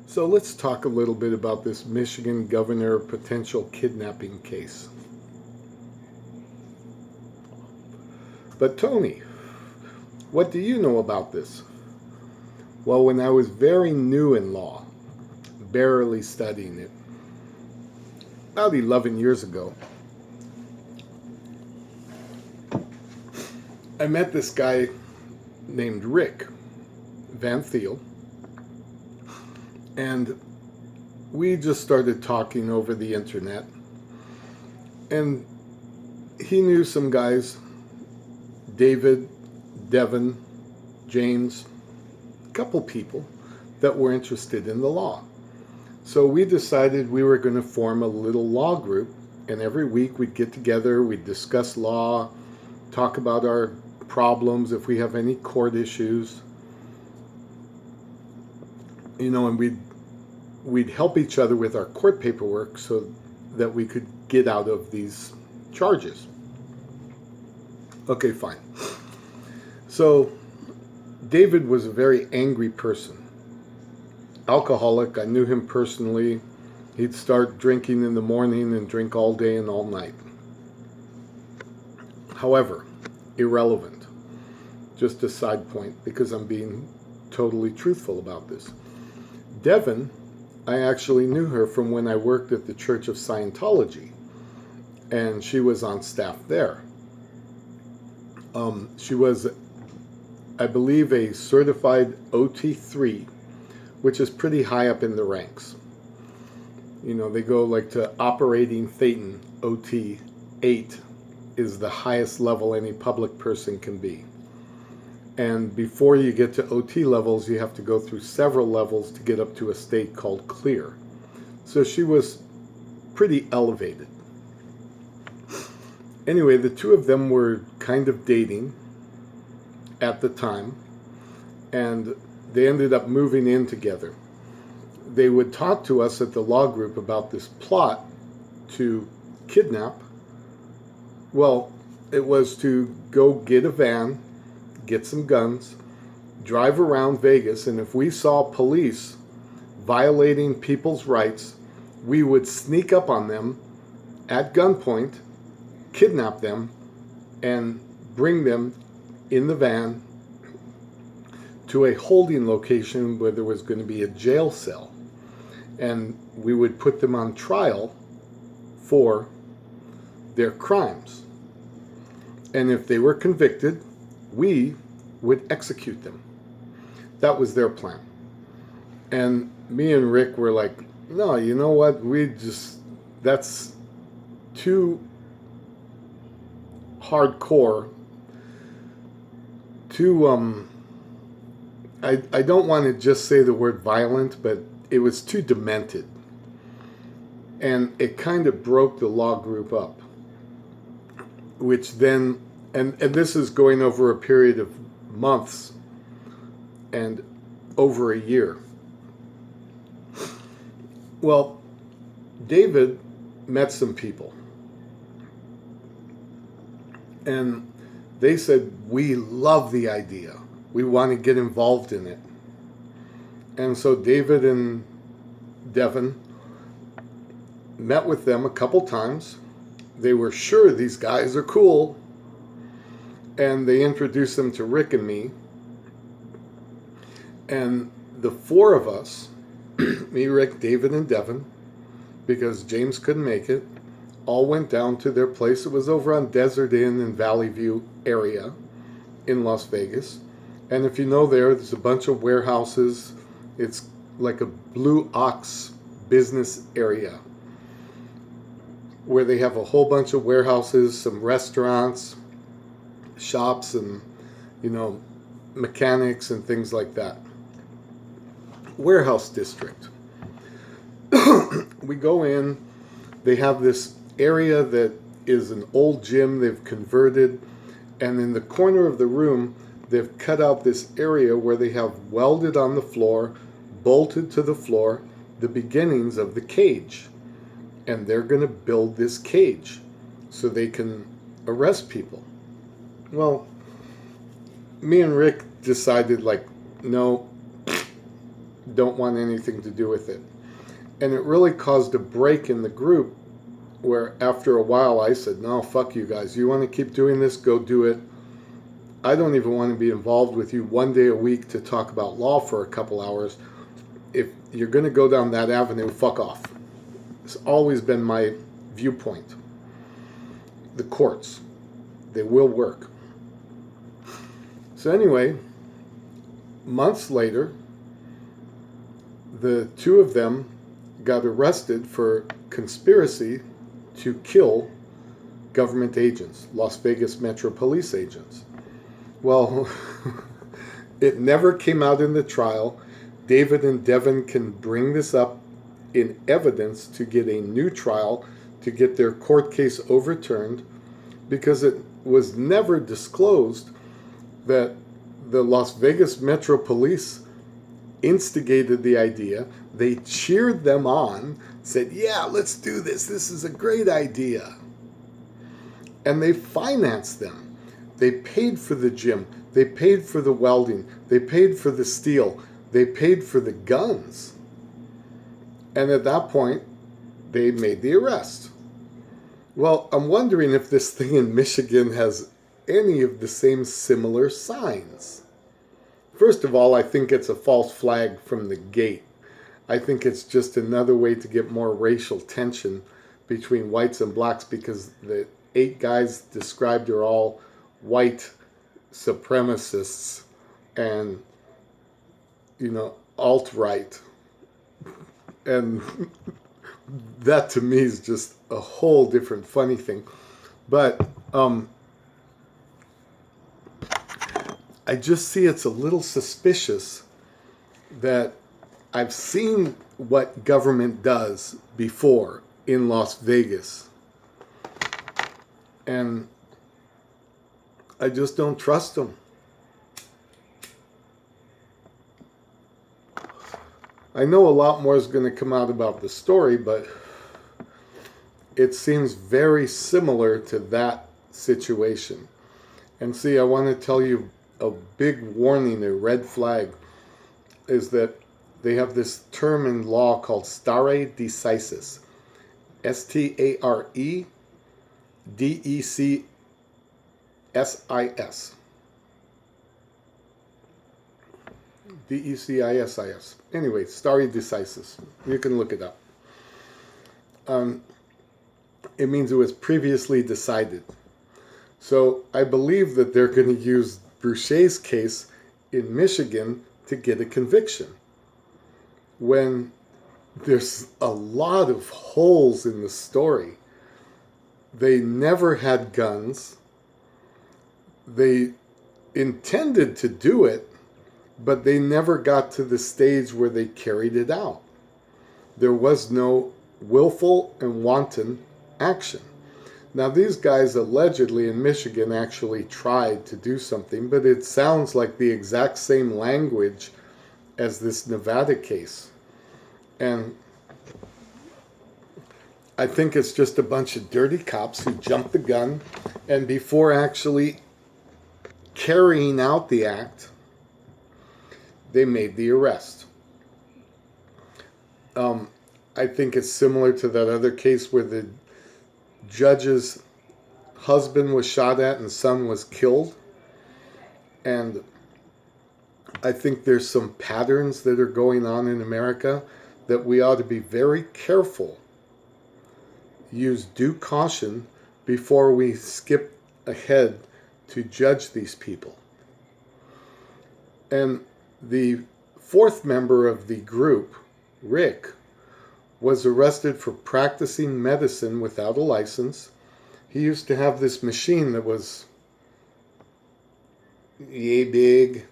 So let's talk a little bit about this Michigan governor potential kidnapping case. But Tony, what do you know about this? Well, when I was very new in law, barely studying it, about 11 years ago, I met this guy named Rick Van Thiel, and we just started talking over the internet. And he knew some guys, David, Devon, James, a couple people that were interested in the law. So we decided we were going to form a little law group, and every week we'd get together, we'd discuss law, talk about our problems, if we have any court issues, and we'd help each other with our court paperwork so that we could get out of these charges. Okay, fine. So David was a very angry person. Alcoholic. I knew him personally. He'd start drinking in the morning and drink all day and all night. However, irrelevant. Just a side point because I'm being totally truthful about this. Devon, I actually knew her from when I worked at the Church of Scientology, and she was on staff there. She was, I believe, a certified OT3, which is pretty high up in the ranks. They go like to operating Thetan. OT8 is the highest level any public person can be. And before you get to OT levels, you have to go through several levels to get up to a state called clear. So she was pretty elevated. Anyway, the two of them were kind of dating at the time, and they ended up moving in together. They would talk to us at the law group about this plot to kidnap. Well, it was to go get a van, get some guns, drive around Vegas, and if we saw police violating people's rights, we would sneak up on them at gunpoint, kidnap them, and bring them in the van to a holding location where there was going to be a jail cell. And we would put them on trial for their crimes. And if they were convicted, we would execute them. That was their plan. And me and Rick were like, no, you know what? That's too hardcore. I don't want to just say the word violent, but it was too demented. And it kind of broke the law group up. Which then, and this is going over a period of months and over a year. Well, David met some people, and they said, we love the idea. We want to get involved in it. And so David and Devon met with them a couple times. They were sure these guys are cool. And they introduced them to Rick and me. And the four of us, me, Rick, David, and Devon, because James couldn't make it, all went down to their place. It was over on Desert Inn in Valley View area in Las Vegas. And if you know there's a bunch of warehouses. It's like a Blue Ox business area where they have a whole bunch of warehouses, some restaurants, shops, and, mechanics and things like that. Warehouse district. We go in, they have this area that is an old gym they've converted, and in the corner of the room, they've cut out this area where they have welded on the floor, bolted to the floor, the beginnings of the cage. And they're going to build this cage so they can arrest people. Well, me and Rick decided, no, don't want anything to do with it. And it really caused a break in the group where after a while I said, no, fuck you guys. You want to keep doing this? Go do it. I don't even want to be involved with you one day a week to talk about law for a couple hours. If you're going to go down that avenue, fuck off. It's always been my viewpoint. The courts, they will work. So anyway, months later, the two of them got arrested for conspiracy to kill government agents, Las Vegas Metro Police agents. Well, it never came out in the trial. David and Devon can bring this up in evidence to get a new trial, to get their court case overturned, because it was never disclosed that the Las Vegas Metro Police instigated the idea. They cheered them on, said, yeah, let's do this. This is a great idea. And they financed them. They paid for the gym. They paid for the welding. They paid for the steel. They paid for the guns. And at that point, they made the arrest. Well, I'm wondering if this thing in Michigan has any of the same similar signs. First of all, I think it's a false flag from the gate. I think it's just another way to get more racial tension between whites and blacks, because the 8 guys described are all white supremacists and, alt-right. And that to me is just a whole different funny thing. But I just see it's a little suspicious that I've seen what government does before in Las Vegas. And I just don't trust them. I know a lot more is going to come out about the story, but it seems very similar to that situation. And see, I want to tell you a big warning, a red flag, is that they have this term in law called stare decisis. S-T-A-R-E-D-E-C-S-I-S. D-E-C-I-S-I-S. Anyway, stare decisis. You can look it up. It means it was previously decided. So I believe that they're going to use Brutsche's case in Michigan to get a conviction, when there's a lot of holes in the story. They never had guns. They intended to do it, but they never got to the stage where they carried it out. There was no willful and wanton action. Now, these guys allegedly in Michigan actually tried to do something, but it sounds like the exact same language as this Nevada case. And I think it's just a bunch of dirty cops who jumped the gun, and before actually carrying out the act, they made the arrest. I think it's similar to that other case where the judge's husband was shot at and son was killed. And I think there's some patterns that are going on in America that we ought to be very careful, use due caution before we skip ahead to judge these people. And the 4th member of the group, Rick, was arrested for practicing medicine without a license. He used to have this machine that was yay big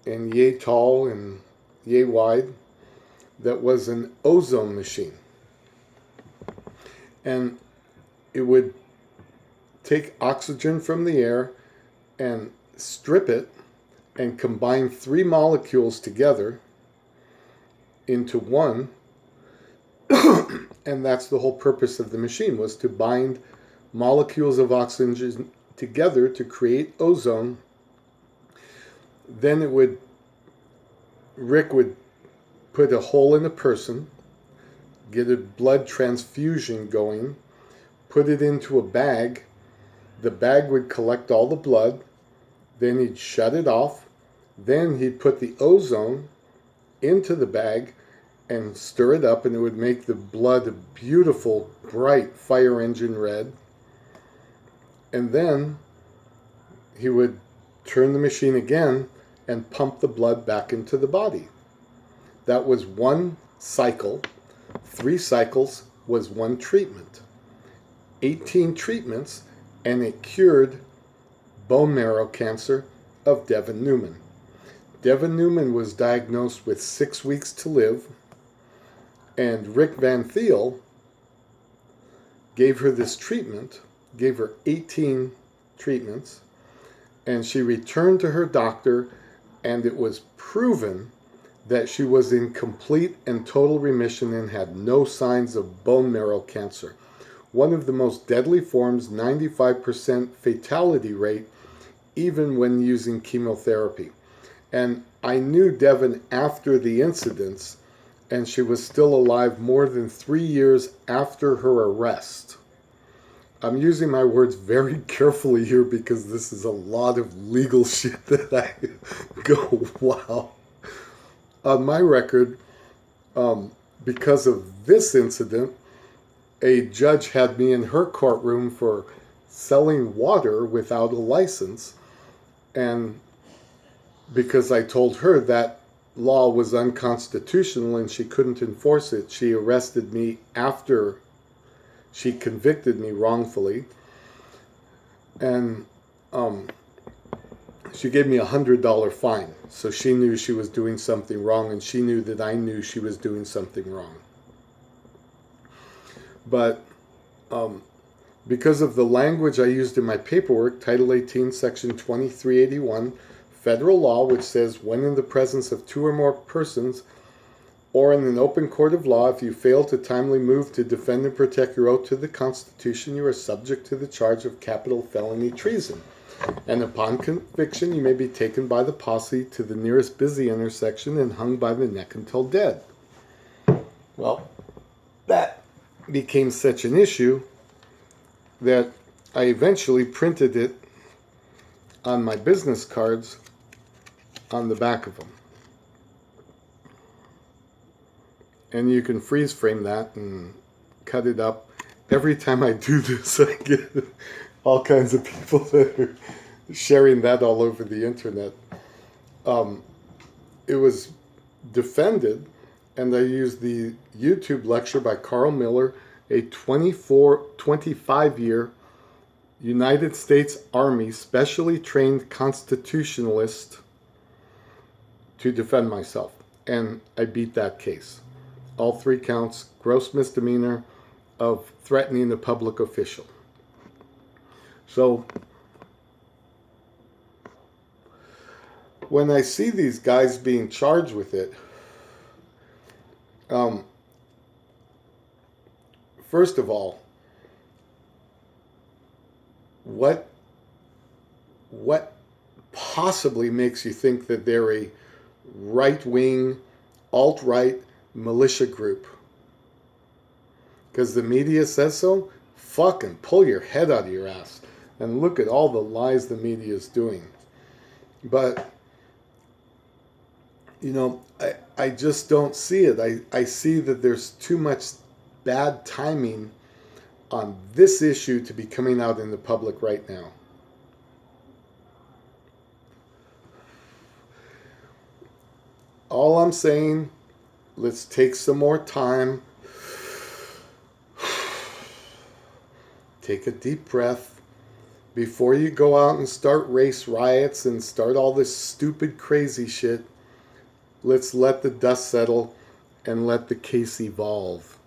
and yay tall and yay wide, that was an ozone machine. And it would take oxygen from the air and strip it and combine 3 molecules together into one. And that's the whole purpose of the machine, was to bind molecules of oxygen together to create ozone. Then Rick would put a hole in a person, get a blood transfusion going, put it into a bag. The bag would collect all the blood. Then he'd shut it off. Then he'd put the ozone into the bag and stir it up, and it would make the blood a beautiful, bright fire engine red. And then he would turn the machine again and pump the blood back into the body. That was one cycle. 3 cycles was one treatment. 18 treatments, and it cured bone marrow cancer of Devon Numann. Devon Numann was diagnosed with 6 weeks to live, and Rick Van Thiel gave her this treatment, gave her 18 treatments, and she returned to her doctor, and it was proven that she was in complete and total remission and had no signs of bone marrow cancer. One of the most deadly forms, 95% fatality rate, even when using chemotherapy. And I knew Devon after the incidents, and she was still alive more than 3 years after her arrest. I'm using my words very carefully here because this is a lot of legal shit that I go, wow. On my record, because of this incident, a judge had me in her courtroom for selling water without a license, and because I told her that law was unconstitutional and she couldn't enforce it, she arrested me after she convicted me wrongfully, and she gave me $100 fine. So she knew she was doing something wrong, and she knew that I knew she was doing something wrong. But because of the language I used in my paperwork, Title 18, Section 2381, federal law, which says when in the presence of 2 or more persons or in an open court of law, if you fail to timely move to defend and protect your oath to the Constitution, you are subject to the charge of capital felony treason. And upon conviction, you may be taken by the posse to the nearest busy intersection and hung by the neck until dead. Well, that became such an issue that I eventually printed it on my business cards on the back of them. And you can freeze frame that and cut it up. Every time I do this, I get all kinds of people that are sharing that all over the internet. It was defended, and I used the YouTube lecture by Carl Miller, a 25-year United States Army specially trained constitutionalist, to defend myself. And I beat that case. All 3 counts, gross misdemeanor of threatening a public official. So when I see these guys being charged with it, first of all, what possibly makes you think that they're a right-wing, alt-right militia group? Because the media says so? Fucking pull your head out of your ass and look at all the lies the media is doing. But, you know, I just don't see it. I see that there's too much bad timing on this issue to be coming out in the public right now. All I'm saying, let's take some more time. Take a deep breath before you go out and start race riots and start all this stupid, crazy shit. Let's let the dust settle and let the case evolve.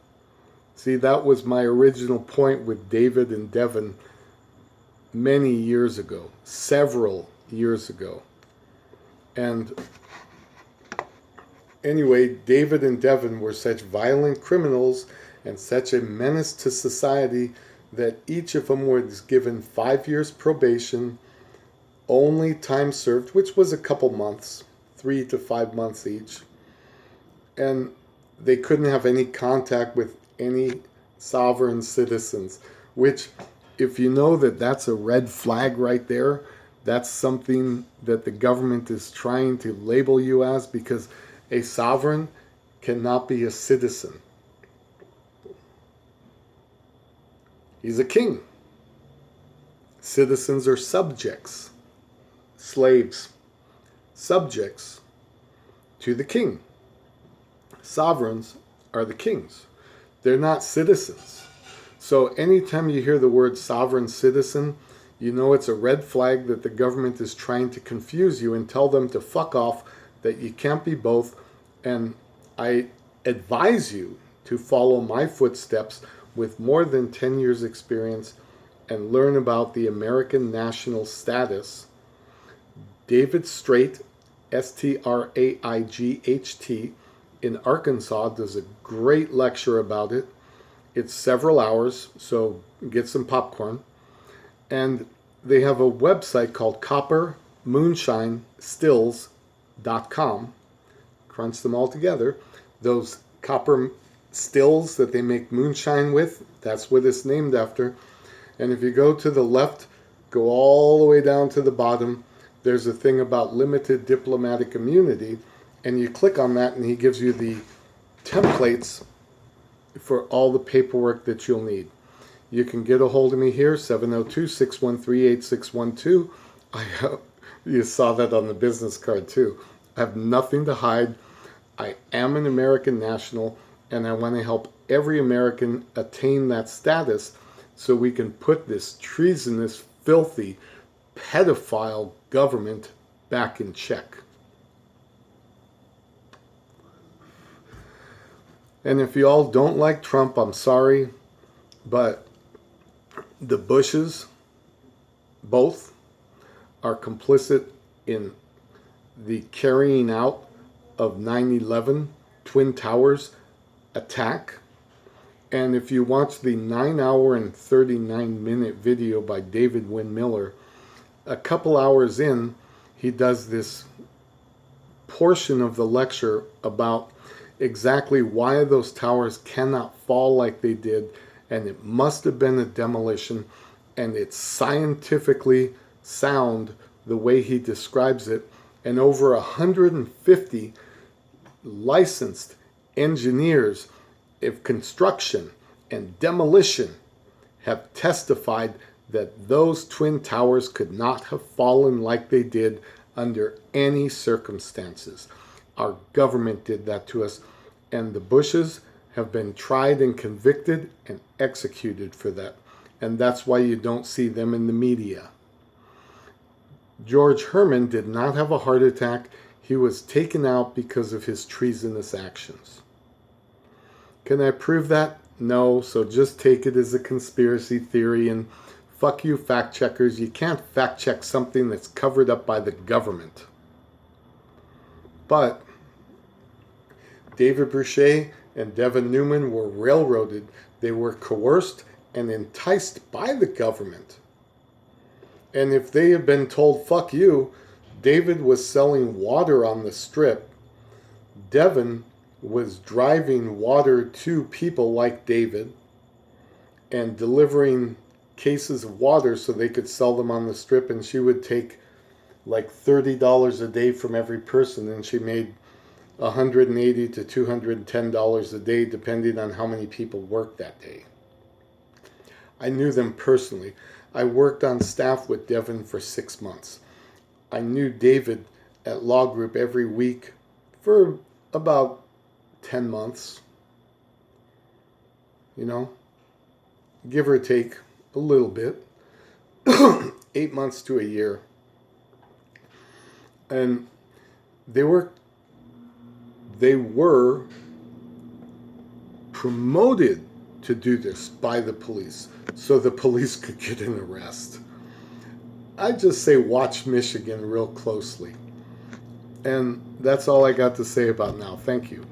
See, that was my original point with David and Devon many years ago, several years ago. And anyway, David and Devon were such violent criminals and such a menace to society that each of them was given 5 years probation, only time served, which was a couple months, 3 to 5 months each. and they couldn't have any contact with any sovereign citizens, which, if you know that that's a red flag right there, that's something that the government is trying to label you as, because a sovereign cannot be a citizen. He's a king. Citizens are subjects, slaves, subjects to the king. Sovereigns are the kings. They're not citizens. So anytime you hear the word sovereign citizen, you know it's a red flag that the government is trying to confuse you and tell them to fuck off, that you can't be both. And I advise you to follow my footsteps with more than 10 years experience and learn about the American national status. David Straight, Straight, in Arkansas does a great lecture about it. It's several hours, so get some popcorn. And they have a website called coppermoonshinestills.com. Crunch them all together. Those copper stills that they make moonshine with, that's what it's named after. And if you go to the left, go all the way down to the bottom, there's a thing about limited diplomatic immunity, and you click on that and he gives you the templates for all the paperwork that you'll need. You can get a hold of me here, 702-613-8612. You saw that on the business card too. I have nothing to hide. I am an American national, and I want to help every American attain that status so we can put this treasonous, filthy, pedophile government back in check. And if you all don't like Trump, I'm sorry, but the Bushes, both, are complicit in the carrying out of 9/11 Twin Towers attack. And if you watch the 9-hour and 39-minute video by David Wynn-Miller, a couple hours in, he does this portion of the lecture about exactly why those towers cannot fall like they did, and it must have been a demolition, and it's scientifically sound the way he describes it, and over 150 licensed engineers of construction and demolition have testified that those twin towers could not have fallen like they did under any circumstances. Our government did that to us, and the Bushes have been tried and convicted and executed for that. And that's why you don't see them in the media. George Herman did not have a heart attack. He was taken out because of his treasonous actions. Can I prove that? No, so just take it as a conspiracy theory, and fuck you fact checkers. You can't fact check something that's covered up by the government. But David Brutsche and Devon Numann were railroaded. They were coerced and enticed by the government. And if they had been told, fuck you, David was selling water on the strip. Devon was driving water to people like David and delivering cases of water so they could sell them on the strip, and she would take like $30 a day from every person, and she made $180 to $210 a day depending on how many people worked that day. I knew them personally. I worked on staff with Devon for 6 months. I knew David at Law Group every week for about 10 months. You know, give or take a little bit. 8 months to a year. And they were promoted to do this by the police so the police could get an arrest. I just say watch Michigan real closely. And that's all I got to say about now. Thank you.